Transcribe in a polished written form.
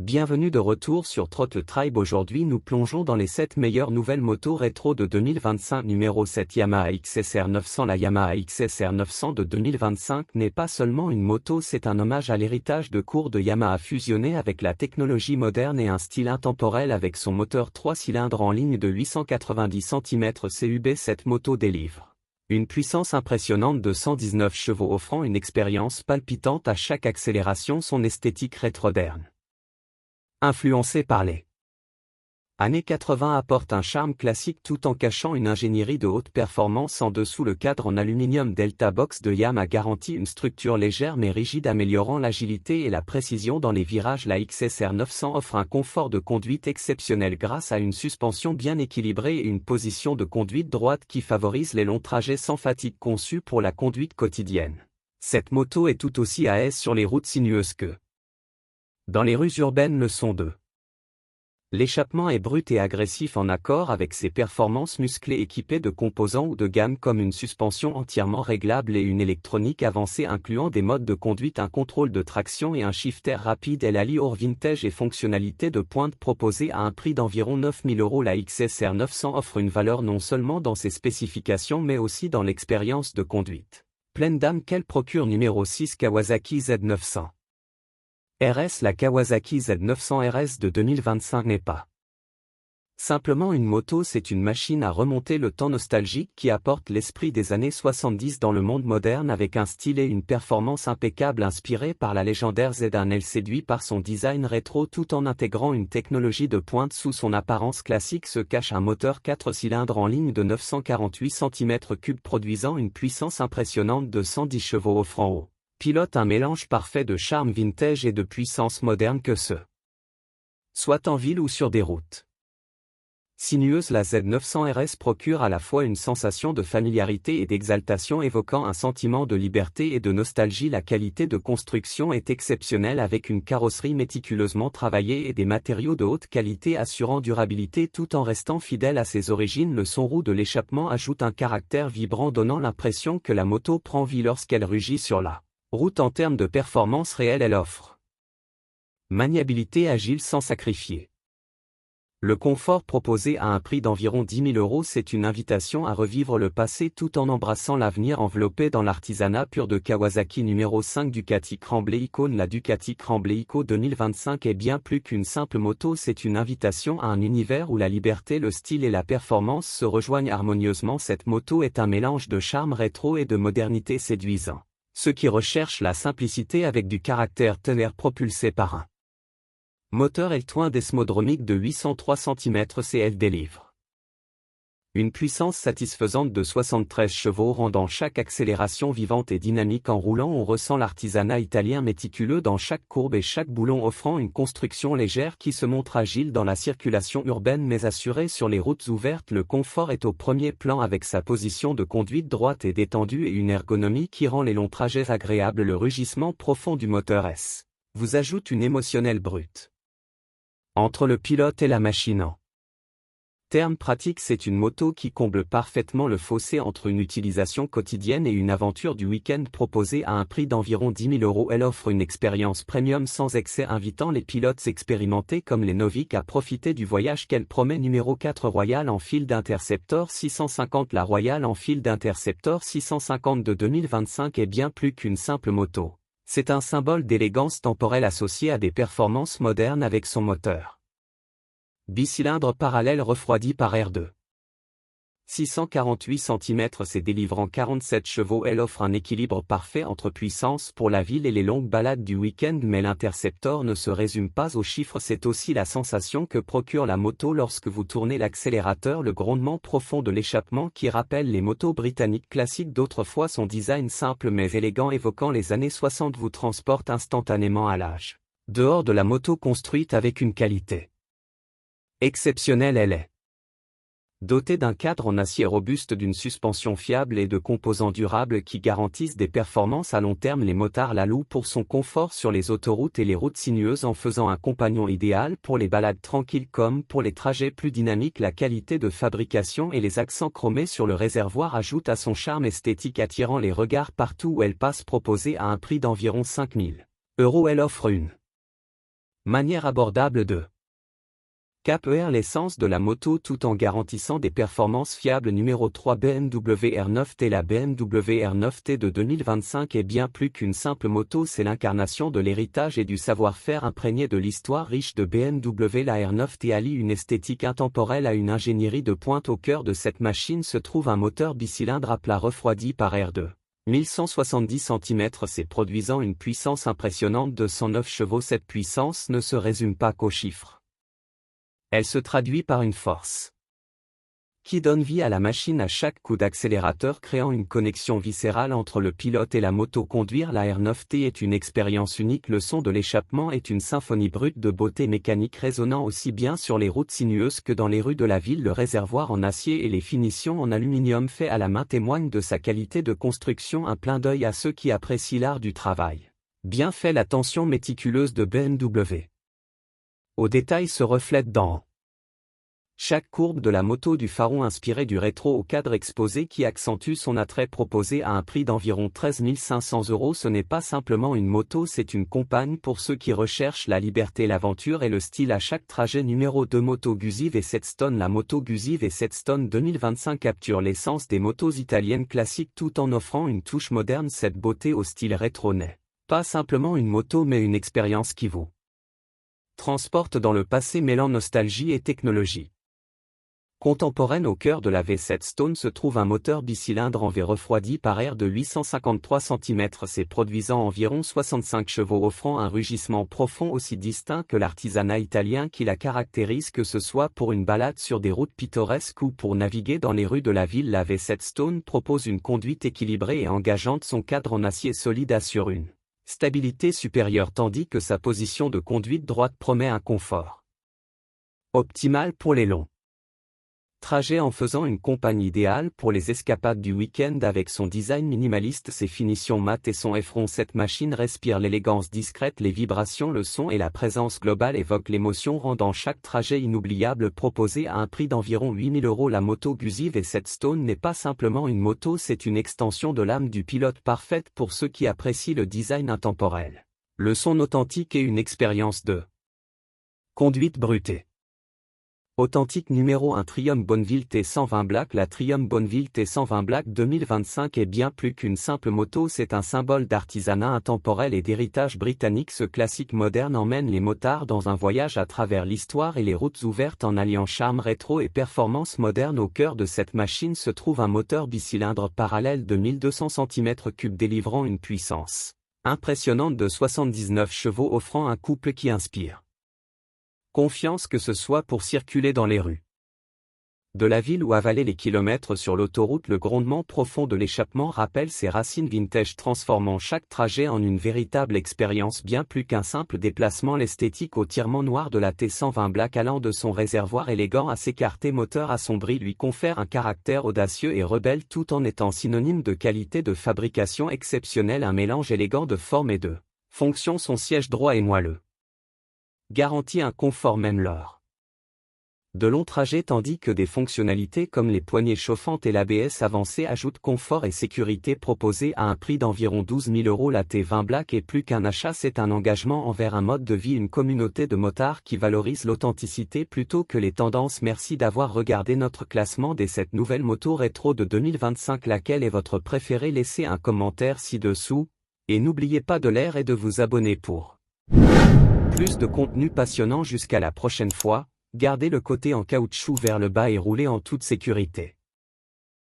Bienvenue de retour sur Throttle Tribe. Aujourd'hui nous plongeons dans les 7 meilleures nouvelles motos rétro de 2025. Numéro 7, Yamaha XSR 900. La Yamaha XSR 900 de 2025 n'est pas seulement une moto, c'est un hommage à l'héritage de cours de Yamaha fusionné avec la technologie moderne et un style intemporel avec son moteur 3 cylindres en ligne de 890 cm3. Cette moto délivre une puissance impressionnante de 119 chevaux offrant une expérience palpitante à chaque accélération. Son esthétique rétroderne, influencé par les années 80, apporte un charme classique tout en cachant une ingénierie de haute performance en dessous. Le cadre en aluminium Delta Box de Yamaha garantit une structure légère mais rigide améliorant l'agilité et la précision dans les virages. La XSR 900 offre un confort de conduite exceptionnel grâce à une suspension bien équilibrée et une position de conduite droite qui favorise les longs trajets sans fatigue. Conçue pour la conduite quotidienne, cette moto est tout aussi à l'aise sur les routes sinueuses que dans les rues urbaines. Le son de l'échappement est brut et agressif en accord avec ses performances musclées, équipées de composants haut de gamme comme une suspension entièrement réglable et une électronique avancée incluant des modes de conduite, un contrôle de traction et un shifter rapide. Elle allie or vintage et fonctionnalités de pointe proposées à un prix d'environ 9 000 €. La XSR 900 offre une valeur non seulement dans ses spécifications mais aussi dans l'expérience de conduite pleine d'âme qu'elle procure. Numéro 6, Kawasaki Z900 RS. La Kawasaki Z900 RS de 2025 n'est pas simplement une moto, c'est une machine à remonter le temps nostalgique qui apporte l'esprit des années 70 dans le monde moderne avec un style et une performance impeccables inspirés par la légendaire Z1. Elle séduit par son design rétro tout en intégrant une technologie de pointe. Sous son apparence classique se cache un moteur 4 cylindres en ligne de 948 cm3 produisant une puissance impressionnante de 110 chevaux offrant au pilote un mélange parfait de charme vintage et de puissance moderne, que ce soit en ville ou sur des routes sinueuses. La Z900 RS procure à la fois une sensation de familiarité et d'exaltation, évoquant un sentiment de liberté et de nostalgie. La qualité de construction est exceptionnelle avec une carrosserie méticuleusement travaillée et des matériaux de haute qualité assurant durabilité tout en restant fidèle à ses origines. Le son roux de l'échappement ajoute un caractère vibrant donnant l'impression que la moto prend vie lorsqu'elle rugit sur la route. En termes de performance réelle, elle offre maniabilité agile sans sacrifier le confort proposé à un prix d'environ 10 000 €. C'est une invitation à revivre le passé tout en embrassant l'avenir, enveloppé dans l'artisanat pur de Kawasaki. Numéro 5, Ducati Crambler Icon. La Ducati Crambler Icon 2025 est bien plus qu'une simple moto, c'est une invitation à un univers où la liberté, le style et la performance se rejoignent harmonieusement. Cette moto est un mélange de charme rétro et de modernité séduisant. Ceux qui recherchent la simplicité avec du caractère tenaire, propulsé par un moteur L-twin desmodromique de 803 cm3, elle délivre une puissance satisfaisante de 73 chevaux, rendant chaque accélération vivante et dynamique. En roulant, on ressent l'artisanat italien méticuleux dans chaque courbe et chaque boulon, offrant une construction légère qui se montre agile dans la circulation urbaine mais assurée sur les routes ouvertes. Le confort est au premier plan avec sa position de conduite droite et détendue et une ergonomie qui rend les longs trajets agréables. Le rugissement profond du moteur S vous ajoute une émotionnelle brute entre le pilote et la machine. En termes pratiques, c'est une moto qui comble parfaitement le fossé entre une utilisation quotidienne et une aventure du week-end. Proposée à un prix d'environ 10 000 €, elle offre une expérience premium sans excès, invitant les pilotes expérimentés comme les novices à profiter du voyage qu'elle promet. Numéro 4, Royal Enfield Interceptor 650. La Royal Enfield Interceptor 650 de 2025 est bien plus qu'une simple moto. C'est un symbole d'élégance temporelle associé à des performances modernes avec son moteur bicylindre parallèle refroidi par air de 648 cm3 délivrant 47 chevaux. Elle offre un équilibre parfait entre puissance pour la ville et les longues balades du week-end. Mais l'Interceptor ne se résume pas aux chiffres, c'est aussi la sensation que procure la moto lorsque vous tournez l'accélérateur, le grondement profond de l'échappement qui rappelle les motos britanniques classiques d'autrefois. Son design simple mais élégant évoquant les années 60 vous transporte instantanément à l'âge dehors de la moto construite avec une qualité exceptionnelle. Elle est dotée d'un cadre en acier robuste, d'une suspension fiable et de composants durables qui garantissent des performances à long terme. Les motards la louent pour son confort sur les autoroutes et les routes sinueuses, en faisant un compagnon idéal pour les balades tranquilles comme pour les trajets plus dynamiques. La qualité de fabrication et les accents chromés sur le réservoir ajoutent à son charme esthétique, attirant les regards partout où elle passe. Proposée à un prix d'environ 5 000 €, elle offre une Manière abordable de Cap-ER l'essence de la moto tout en garantissant des performances fiables. Numéro 3 BMW R9T. La BMW R9T de 2025 est bien plus qu'une simple moto, c'est l'incarnation de l'héritage et du savoir-faire imprégné de l'histoire riche de BMW. La R9T allie une esthétique intemporelle à une ingénierie de pointe. Au cœur de cette machine se trouve un moteur bicylindre à plat refroidi par air de 1170 cm, c'est produisant une puissance impressionnante de 109 chevaux. Cette puissance ne se résume pas qu'aux chiffres. Elle se traduit par une force qui donne vie à la machine à chaque coup d'accélérateur, créant une connexion viscérale entre le pilote et la moto. Conduire la R9T est une expérience unique. Le son de l'échappement est une symphonie brute de beauté mécanique résonnant aussi bien sur les routes sinueuses que dans les rues de la ville. Le réservoir en acier et les finitions en aluminium fait à la main témoignent de sa qualité de construction. Un clin d'œil à ceux qui apprécient l'art du travail bien fait. L'attention méticuleuse de BMW au détail se reflète dans chaque courbe de la moto, du faron inspiré du rétro au cadre exposé qui accentue son attrait. Proposé à un prix d'environ 13 500 €. Ce n'est pas simplement une moto, c'est une compagne pour ceux qui recherchent la liberté, l'aventure et le style à chaque trajet. Numéro 2 Moto Guzzi V7 Stone. La moto Guzzi V7 Stone 2025 capture l'essence des motos italiennes classiques tout en offrant une touche moderne. Cette beauté au style rétro n'est pas simplement une moto mais une expérience qui vous transporte dans le passé, mêlant nostalgie et technologie contemporaine. Au cœur de la V7 Stone se trouve un moteur bicylindre en V refroidi par air de 853 cm, c'est produisant environ 65 chevaux, offrant un rugissement profond aussi distinct que l'artisanat italien qui la caractérise, que ce soit pour une balade sur des routes pittoresques ou pour naviguer dans les rues de la ville. La V7 Stone propose une conduite équilibrée et engageante. Son cadre en acier solide assure une stabilité supérieure tandis que sa position de conduite droite promet un confort optimal pour les longs trajet, en faisant une compagne idéale pour les escapades du week-end. Avec son design minimaliste, ses finitions mates et son effron, cette machine respire l'élégance discrète. Les vibrations, le son et la présence globale évoquent l'émotion, rendant chaque trajet inoubliable. Proposé à un prix d'environ 8 000 €. La moto Guzzi V7 Stone n'est pas simplement une moto, c'est une extension de l'âme du pilote, parfaite pour ceux qui apprécient le design intemporel, le son authentique et une expérience de conduite brutée authentique. Numéro 1 Triumph Bonneville T120 Black. La Triumph Bonneville T120 Black 2025 est bien plus qu'une simple moto, c'est un symbole d'artisanat intemporel et d'héritage britannique. Ce classique moderne emmène les motards dans un voyage à travers l'histoire et les routes ouvertes en alliant charme rétro et performance moderne. Au cœur de cette machine se trouve un moteur bicylindre parallèle de 1200 cm3 délivrant une puissance impressionnante de 79 chevaux, offrant un couple qui inspire confiance, que ce soit pour circuler dans les rues de la ville ou avaler les kilomètres sur l'autoroute. Le grondement profond de l'échappement rappelle ses racines vintage, transformant chaque trajet en une véritable expérience, bien plus qu'un simple déplacement. L'esthétique au tirement noir de la T120 Black, allant de son réservoir élégant à s'écarter moteur assombri, lui confère un caractère audacieux et rebelle tout en étant synonyme de qualité de fabrication exceptionnelle. Un mélange élégant de forme et de fonction, son siège droit et moelleux garantit un confort même lors de longs trajets, tandis que des fonctionnalités comme les poignées chauffantes et l'ABS avancé ajoutent confort et sécurité. Proposé à un prix d'environ 12 000 €. La T20 Black est plus qu'un achat, c'est un engagement envers un mode de vie, une communauté de motards qui valorise l'authenticité plutôt que les tendances. Merci d'avoir regardé notre classement des 7 nouvelles motos rétro de 2025. Laquelle est votre préférée? Laissez un commentaire ci-dessous, et n'oubliez pas de l'air et de vous abonner pour plus de contenu passionnant. Jusqu'à la prochaine fois, gardez le côté en caoutchouc vers le bas et roulez en toute sécurité.